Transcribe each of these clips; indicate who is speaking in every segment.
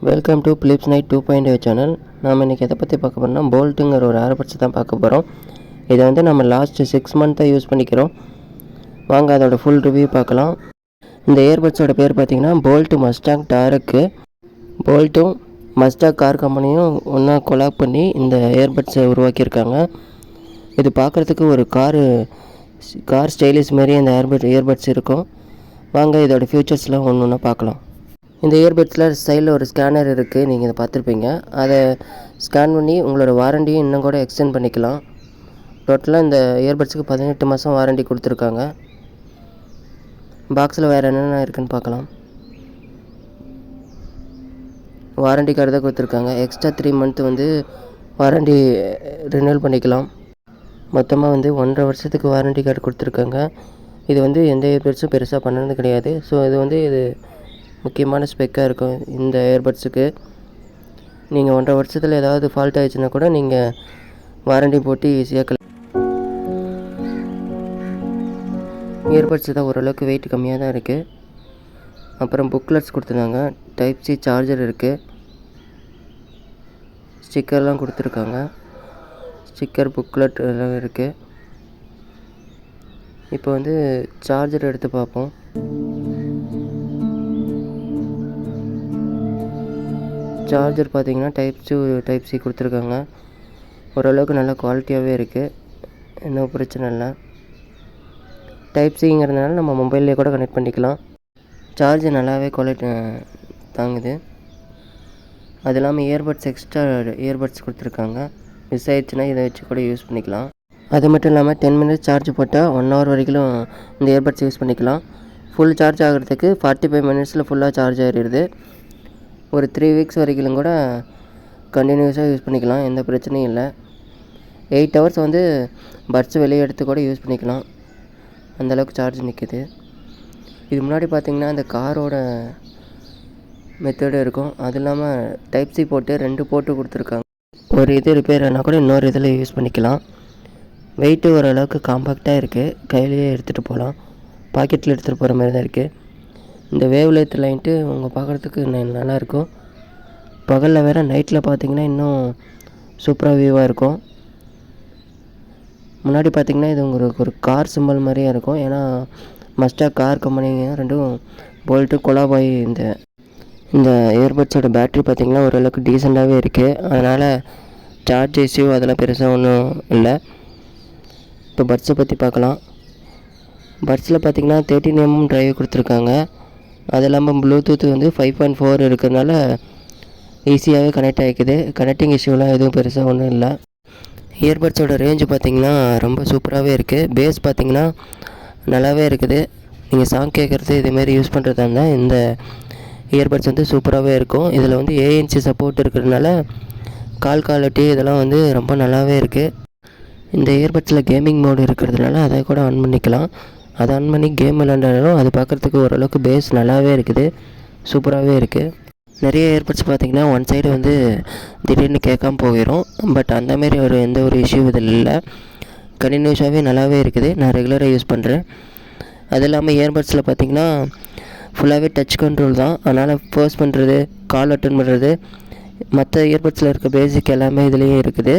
Speaker 1: Welcome to Philips night 2.0 channel. நாம் இன்றைக்கி எதை பற்றி பார்க்க போகிறோம்னா போல்ட்டுங்கிற ஒரு ஏர்பட்ஸ் தான் பார்க்க போகிறோம். இதை வந்து நம்ம லாஸ்ட்டு 6 மந்த்தாக யூஸ் பண்ணிக்கிறோம். வாங்க அதோட ஃபுல் ரிவ்யூ பார்க்கலாம். இந்த இயர்பட்ஸோட பேர் பார்த்திங்கன்னா போல்ட்டு மஸ்டாங் டாரக்கு. போல்ட்டும் மஸ்டாங் கார் கம்பெனியும் ஒன்றா கொலாப் பண்ணி இந்த இயர்பட்ஸை உருவாக்கியிருக்காங்க. இது பார்க்குறதுக்கு ஒரு கார் ஸ்டைலிஷ் மாரி இந்த இயர்பட்ஸ் இருக்கும். வாங்க இதோட ஃபியூச்சர்ஸ்லாம் ஒன்று ஒன்றா பார்க்கலாம். இந்த இயர்பட்ஸில் சைடில் ஒரு ஸ்கேனர் இருக்குது, நீங்கள் இதை பார்த்துருப்பீங்க. அதை ஸ்கேன் பண்ணி உங்களோட வாரண்டியும் இன்னும் கூட எக்ஸ்டெண்ட் பண்ணிக்கலாம். டோட்டலாக இந்த இயர்பட்ஸுக்கு 18 மாதம் வாரண்டி கொடுத்துருக்காங்க. பாக்ஸில் வேறு என்னென்ன இருக்குதுன்னு பார்க்கலாம். வாரண்டி கார்டு தான் கொடுத்துருக்காங்க. எக்ஸ்ட்ரா 3 மந்த் வந்து வாரண்டி ரினியூவல் பண்ணிக்கலாம். மொத்தமாக வந்து 1.5 வருஷத்துக்கு வாரண்டி கார்டு கொடுத்துருக்காங்க. இது வந்து எந்த இயர்பட்ஸும் பெருசாக பண்ணுறது கிடையாது. ஸோ இது முக்கியமான ஸ்பெக்காக இருக்கும் இந்த இயர்பட்ஸுக்கு. நீங்கள் 1.5 வருஷத்தில் ஏதாவது ஃபால்ட் ஆகிடுச்சுன்னா கூட நீங்கள் வாரண்டி போட்டு ஈஸியாக இயர்பட்ஸ் தான் ஓரளவுக்கு வெயிட் கம்மியாக தான் இருக்குது. அப்புறம் புக்லெட்ஸ் கொடுத்துருந்தாங்க. டைப் சி சார்ஜர் இருக்குது. ஸ்டிக்கர்லாம் கொடுத்துருக்காங்க. ஸ்டிக்கர் புக்லெட் எல்லாம் இருக்குது. இப்போ வந்து சார்ஜர் எடுத்து பார்ப்போம். சார்ஜர் பார்த்திங்கன்னா டைப் சி கொடுத்துருக்காங்க. ஓரளவுக்கு நல்லா குவாலிட்டியாகவே இருக்குது, எந்த பிரச்சனை இல்லை. டைப் சிங்கிறதுனால நம்ம மொபைல்லே கூட கனெக்ட் பண்ணிக்கலாம். சார்ஜர் நல்லாவே குவாலிட்டி தாங்குது. அது இல்லாமல் எக்ஸ்ட்ரா இயர்பட்ஸ் கொடுத்துருக்காங்க. மிஸ் ஆயிடுச்சுன்னா இதை வச்சு கூட யூஸ் பண்ணிக்கலாம். அது மட்டும் இல்லாமல் 10 மினிட்ஸ் சார்ஜ் போட்டால் 1 ஹவர் வரைக்கும் இந்த இயர்பட்ஸ் யூஸ் பண்ணிக்கலாம். ஃபுல் சார்ஜ் ஆகிறதுக்கு 45 மினிட்ஸில் ஃபுல்லாக சார்ஜ் ஆகிடுது. ஒரு 3 வீக்ஸ் வரைக்கும் கூட கண்டினியூஸாக யூஸ் பண்ணிக்கலாம், எந்த பிரச்சனையும் இல்லை. 8 ஹவர்ஸ் வந்து பட்ஸ் வெளியே எடுத்து கூட யூஸ் பண்ணிக்கலாம், அந்தளவுக்கு சார்ஜ் நிற்கிது. இது முன்னாடி பார்த்திங்கன்னா இந்த காரோட மெத்தடு இருக்கும். அது இல்லாமல் டைப் சி போட்டு 2 போட்டு கொடுத்துருக்காங்க. ஒரு இது ரிப்பேர் ஆனால் கூட இன்னொரு இதில் யூஸ் பண்ணிக்கலாம். வெயிட்டு ஓரளவுக்கு காம்பேக்டாக இருக்குது, கையிலேயே எடுத்துகிட்டு போகலாம். பாக்கெட்டில் எடுத்துகிட்டு போகிற மாதிரி தான் இருக்குது. இந்த வேவ் லென்த் லைட்டு உங்கள் பார்க்குறதுக்கு நல்லாயிருக்கும். பகலில் வேறு நைட்டில் பார்த்திங்கன்னா இன்னும் சூப்பராக வியூவாக இருக்கும். முன்னாடி பார்த்திங்கன்னா இது உங்களுக்கு ஒரு கார் சிம்பிள் மாதிரியே இருக்கும். ஏன்னா மஸ்டாங் கார் கம்பெனிங்க ரெண்டும் போல்ட்டு கொலாபாய். இந்த இயர்பட்ஸோட பேட்ரி பார்த்திங்கன்னா ஓரளவுக்கு டீசெண்டாகவே இருக்குது. அதனால் சார்ஜ் இஷ்யூ அதெல்லாம் பெருசாக ஒன்றும் இல்லை. இப்போ பட்ஸை பற்றி பார்க்கலாம். பட்ஸில் பார்த்திங்கன்னா 13mm டிரைவ் கொடுத்துருக்காங்க. அது இல்லாமல் ப்ளூடூத் வந்து 5.4 இருக்கிறதுனால ஈஸியாகவே கனெக்ட் ஆகிக்குது. கனெக்டிங் இஷ்யூலாம் எதுவும் பெருசாக ஒன்றும் இல்லை. இயர்பட்ஸோட ரேஞ்சு பார்த்திங்கன்னா ரொம்ப சூப்பராகவே இருக்குது. பேஸ் பார்த்திங்கன்னா நல்லாவே இருக்குது. நீங்கள் சாங் கேட்குறது இதுமாரி யூஸ் பண்ணுறதா இருந்தால் இந்த இயர்பட்ஸ் வந்து சூப்பராகவே இருக்கும். இதில் வந்து ANC சப்போர்ட் இருக்கிறதுனால கால் குவாலிட்டி இதெல்லாம் வந்து ரொம்ப நல்லாவே இருக்குது. இந்த இயர்பட்ஸில் கேமிங் மோடு இருக்கிறதுனால அதை கூட ஆன் பண்ணிக்கலாம். அதை ஆன் பண்ணி கேம் விளாண்டாலும் அது பார்க்குறதுக்கு ஓரளவுக்கு பேஸ் நல்லாவே இருக்குது, சூப்பராகவே இருக்குது. நிறைய இயர்பட்ஸ் பார்த்திங்கன்னா ஒன் சைடு வந்து திடீர்னு கேட்காம போயிடும். பட் அந்தமாரி எந்த ஒரு இஷ்யூ இதில் இல்லை. கண்டினியூஸாகவே நல்லாவே இருக்குது. நான் ரெகுலராக யூஸ் பண்ணுறேன். அது இல்லாமல் இயர்பட்ஸில் பார்த்திங்கன்னா ஃபுல்லாகவே டச் கண்ட்ரோல் தான். அதனால் ஃபோர்ஸ் பண்ணுறது, கால் அட்டன் பண்ணுறது, மற்ற இயர்பட்ஸில் இருக்க பேசிக் எல்லாமே இதுலேயும் இருக்குது.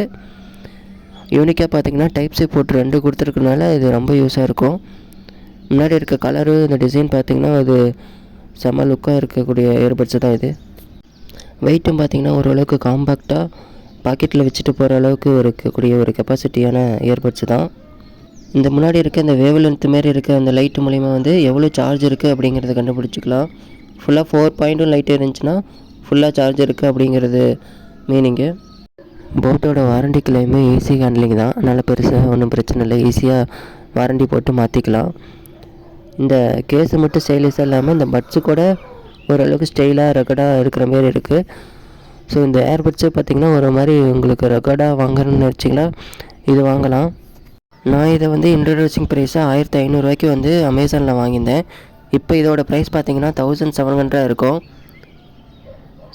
Speaker 1: யூனிக்காக பார்த்திங்கன்னா டைப் சி போட்டு 2 கொடுத்துருக்கனால இது ரொம்ப யூஸாக இருக்கும். முன்னாடி இருக்க கலரு, இந்த டிசைன் பார்த்திங்கன்னா அது செம்ம லுக்காக இருக்கக்கூடிய இயர்பட்ஸு தான் இது. வெயிட்டும் பார்த்திங்கன்னா ஓரளவுக்கு காம்பேக்டாக பாக்கெட்டில் வச்சுட்டு போகிற அளவுக்கு இருக்கக்கூடிய ஒரு கெப்பாசிட்டியான இயர்பட்ஸு தான். இந்த முன்னாடி இருக்க இந்த வேவ் லென்த் மாரி இருக்க அந்த லைட்டு மூலிமா வந்து எவ்வளோ சார்ஜ் இருக்குது அப்படிங்கிறத கண்டுபிடிச்சிக்கலாம். ஃபுல்லாக 4.2 லைட் இருந்துச்சுன்னா ஃபுல்லாக சார்ஜ் இருக்குது அப்படிங்கிறது மீனிங்கு. போட்டோட வாரண்டி கிளைமே ஈஸி ஹேண்ட்லிங் தான். அதனால் பெருசாக ஒன்றும் பிரச்சனை இல்லை, ஈஸியாக வாரண்டி போட்டு மாற்றிக்கலாம். இந்த கேஸு மட்டும் ஸ்டைலிஷாக இல்லாமல் இந்த பட்ஸு கூட ஓரளவுக்கு ஸ்டைலாக ரெக்கார்டாக இருக்கிற மாரி இருக்குது. ஸோ இந்த ஏர்பட்ஸு பார்த்திங்கன்னா ஒரு மாதிரி உங்களுக்கு ரெக்கார்டாக வாங்கணும்னு வச்சிங்களா இது வாங்கலாம். நான் இதை வந்து இன்ட்ரடியூசிங் ப்ரைஸாக 1500 ரூபாய்க்கு வந்து அமேசானில் வாங்கியிருந்தேன். இப்போ இதோட ப்ரைஸ் பார்த்திங்கன்னா 1700 இருக்கும்.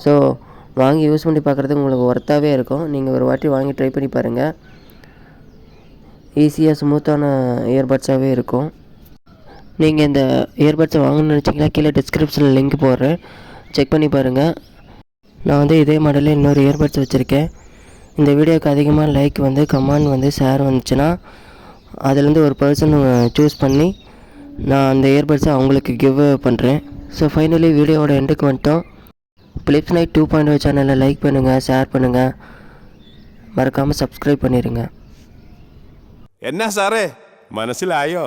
Speaker 1: ஸோ வாங்கி யூஸ் பண்ணி பார்க்குறதுக்கு உங்களுக்கு ஒர்த்தாகவே இருக்கும். நீங்கள் ஒரு வாட்டி வாங்கி ட்ரை பண்ணி பாருங்கள். ஈஸியாக ஸ்மூத்தான இயர்பட்ஸாகவே இருக்கும். நீங்கள் இந்த இயர்பட்ஸை வாங்கணும்னு நினச்சிங்கன்னா கீழே டிஸ்கிரிப்ஷனில் லிங்க் போடுறேன், செக் பண்ணி பாருங்கள். நான் வந்து இதே மாடலில் இன்னொரு இயர்பட்ஸ் வச்சுருக்கேன். இந்த வீடியோக்கு அதிகமாக லைக் வந்து கமெண்ட் வந்து ஷேர் வந்துச்சுன்னா அதுலேருந்து ஒரு பர்சன் சூஸ் பண்ணி நான் அந்த இயர்பட்ஸை அவங்களுக்கு கிவ் பண்ணுறேன். ஸோ ஃபைனலி வீடியோவோட எண்டுக்கு வந்துட்டோம். பிலிப்ஸ் நைட் 2.0 சேனலை லைக் பண்ணுங்கள், ஷேர் பண்ணுங்கள், மறக்காமல் சப்ஸ்கிரைப் பண்ணிடுங்க.
Speaker 2: என்ன சாரே, മനസ്സിലായോ?